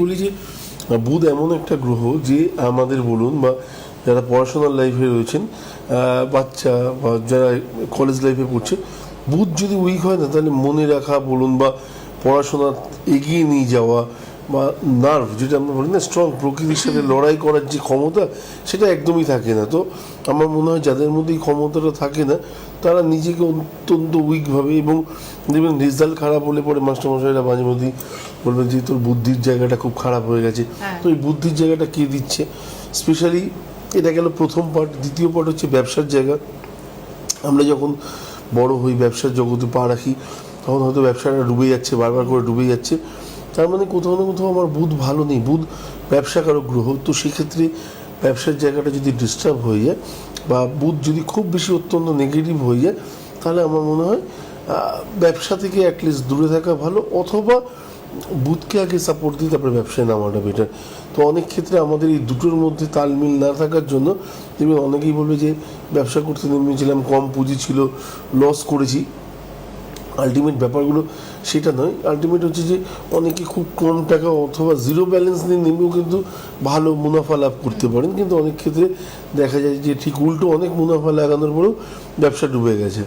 বলি যে বুধ এমন একটা গ্রহ যে আমাদের বলুন বা যারা পড়াশোনার লাইফে রয়েছেন, বাচ্চা বা যারা কলেজ লাইফে পড়ছে, বুধ যদি উইক হয় না তাহলে মনে রাখা বলুন বা পড়াশোনা এগিয়ে নিয়ে যাওয়া বা নার্ভ যেটা আমরা বলি না স্ট্রং, প্রকৃতির সাথে লড়াই করার যে ক্ষমতা সেটা একদমই থাকে না। তো আমার মনে হয় যাদের মধ্যে এই ক্ষমতাটা থাকে না তারা নিজেকে অত্যন্ত উইকভাবে, এবং দেখবেন রেজাল্ট খারাপ হলে পরে মাস্টারমশাইরা মাঝে মধ্যেই বলবেন যে তোর বুদ্ধির জায়গাটা খুব খারাপ হয়ে গেছে। তো এই বুদ্ধির জায়গাটা কে দিচ্ছে? স্পেশালি এটা গেল প্রথম পার্ট। দ্বিতীয় পার্ট হচ্ছে ব্যবসার জায়গা। আমরা যখন বড় হই, ব্যবসার জগতে পা রাখি, তখন হয়তো ব্যবসাটা ডুবে যাচ্ছে, বারবার করে ডুবে যাচ্ছে। তার মানে কোথাও না কোথাও আমার বুধ ভালো নেই। বুধ ব্যবসাকারক গ্রহ, তো সেক্ষেত্রে ব্যবসার জায়গাটা যদি ডিস্টার্ব হয়ে যায় বা বুধ যদি খুব বেশি অত্যন্ত নেগেটিভ হয়ে যায়, তাহলে আমার মনে হয় ব্যবসা থেকে অ্যাটলিস্ট দূরে থাকা ভালো, অথবা বুধকে আগে সাপোর্ট দিয়ে তারপরে ব্যবসায় নামাটা বেটার। তো অনেক ক্ষেত্রে আমাদের এই দুটোর মধ্যে তালমিল না থাকার জন্য তুমি অনেকেই বলবে যে ব্যবসা করতে নেমেছিলাম, কম পুঁজি ছিল, লস করেছি। আলটিমেট ব্যাপারগুলো সেটা নয়। আলটিমেট হচ্ছে যে অনেকে খুব কম টাকা অথবা জিরো ব্যালেন্স নিয়ে নেমেও কিন্তু ভালো মুনাফা লাভ করতে পারেন, কিন্তু অনেক ক্ষেত্রে দেখা যায় যে ঠিক উল্টো, অনেক মুনাফা লাগানোর পরেও ব্যবসা ডুবে গেছে।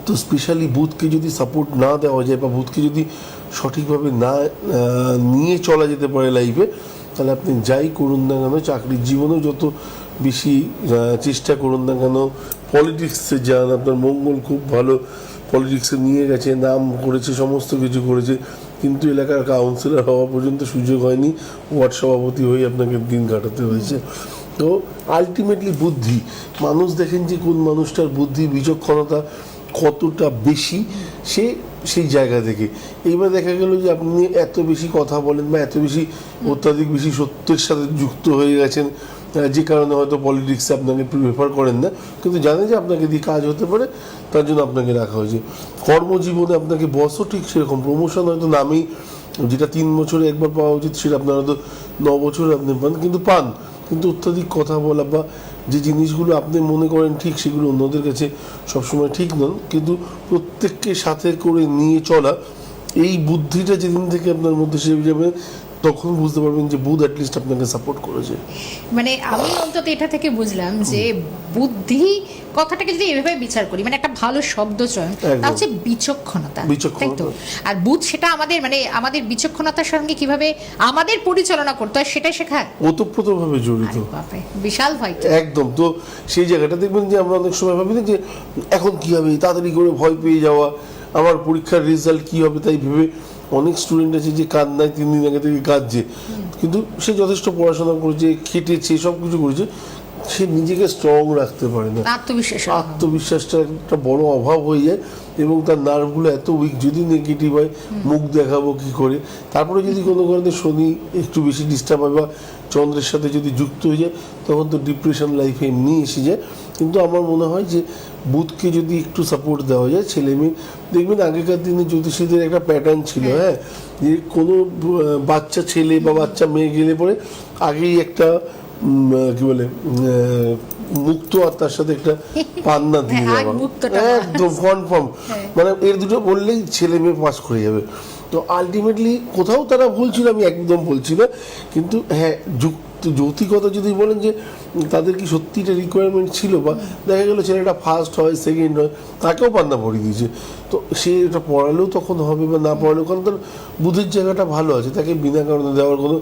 তো স্পেশালি বুধকে যদি সাপোর্ট না দেওয়া যায় বা বুধকে যদি সঠিকভাবে না নিয়ে চলা যেতে পারে লাইফে, তাহলে আপনি যাই করুন না কেন, চাকরির জীবনেও যত বেশি চেষ্টা করুন না কেন, পলিটিক্সে যান, আপনার মঙ্গল খুব ভালো, পলিটিক্সে নিয়ে গেছে, নাম করেছে, সমস্ত কিছু করেছে, কিন্তু এলাকার কাউন্সিলর হওয়া পর্যন্ত সুযোগ হয়নি, ওয়ার্ড সভাপতি হয়ে আপনাকে দিন কাটাতে হয়েছে। তো আলটিমেটলি বুদ্ধি, মানুষ দেখেন যে কোন মানুষটার বুদ্ধি বিচক্ষণতা কতটা বেশি, সে সেই জায়গা থেকে। এইবার দেখা গেল যে আপনি এত বেশি কথা বলেন বা এত বেশি অত্যাধিক বেশি সত্যের সাথে যুক্ত হয়ে গেছেন, যে কারণে হয়তো পলিটিক্সে আপনাকে প্রেফার করেন না, কিন্তু জানে যে আপনাকে দিয়ে কাজ হতে পারে, তার জন্য আপনাকে রাখা হয়েছে। কর্মজীবনে আপনাকে বসও ঠিক সেরকম, প্রমোশন হয়তো নামেই, যেটা 3 বছরে একবার পাওয়া উচিত সেটা আপনার হয়তো 9 বছরে আপনি পান, কিন্তু অত্যাধিক কথা বলা বা যে জিনিসগুলো আপনি মনে করেন ঠিক, সেগুলো অন্যদের কাছে সবসময় ঠিক নন, কিন্তু প্রত্যেককে সাথে করে নিয়ে চলা, এই বুদ্ধিটা যেদিন থেকে আপনার মধ্যে সে যাবে, তখন বুঝতে পারবেন যে বুধ অ্যাটলিস্ট আপনাকে সাপোর্ট করেছে। মানে আমি অন্তত এটা থেকে বুঝলাম যে বুদ্ধি কথাটাকে যদি এভাবে বিচার করি, মানে একটা ভালো শব্দ চয়ন, তা হচ্ছে বিচক্ষণতা, তাই তো? আর বুধ সেটা আমাদের মানে আমাদের বিচক্ষণতার সঙ্গে কিভাবে আমাদের পরিচালনা করতে হয় সেটাই শেখায়, ওতপ্রোতভাবে জড়িত। বিশাল ভাই একদম। তো সেই জায়গাটা দেখবেন যে আমরা অনেক সময় ভাবি না যে এখন কি হবে, তাড়াতাড়ি করে ভয় পেয়ে যাওয়া, আমার পরীক্ষার রেজাল্ট কি হবে তাই ভেবে অনেক স্টুডেন্ট আছে যে কান্নায় 3 দিন আগে থেকে কাঁদছে, কিন্তু সে যথেষ্ট পড়াশোনা করেছে, খেটেছে, সব কিছু করেছে, সে নিজেকে স্ট্রং রাখতে পারে না। আত্মবিশ্বাসটা একটা বড় অভাব হয়ে যায়, এবং তার নার্ভগুলো এত উইক। যদি নেগেটিভ হয়, মুখ দেখাবো কি করে, তারপরে যদি কোনো কারণে শনি একটু বেশি ডিস্টার্ব হয় বা চন্দ্রের সাথে যদি যুক্ত হয়ে যায়, তখন তো ডিপ্রেশন লাইফে এমনি এসে যায়। কিন্তু আমার মনে হয় যে বুধকে যদি একটু সাপোর্ট দেওয়া যায়, ছেলে মেয়ে দেখবেন আগেকার দিনে জ্যোতিষীদের একটা প্যাটার্ন ছিল, হ্যাঁ, যে কোনো বাচ্চা ছেলে বা বাচ্চা মেয়ে গেলে পরে আগেই একটা কি বলে মুক্ত, আর তার সাথে একটা পান্না দিয়ে দেওয়া, একদম কনফার্ম, মানে এর দুটো বললেই ছেলে মেয়ে পাস করে যাবে। তো আলটিমেটলি কোথাও তারা ভুল ছিল, আমি একদম বলছি না, কিন্তু হ্যাঁ যৌক্তিকতা যদি বলেন যে তাদের কি সত্যি এটা রিকোয়ারমেন্ট ছিল, বা দেখা গেলো ছেলেটা ফার্স্ট হয়, সেকেন্ড হয়, তাকেও পান্না পড়িয়ে দিয়েছে, তো সে এটা পড়ালেও তখন হবে বা না পড়ালেও, কারণ তার বুদ্ধির জায়গাটা ভালো আছে, তাকে বিনা কারণে দেওয়ার কোনো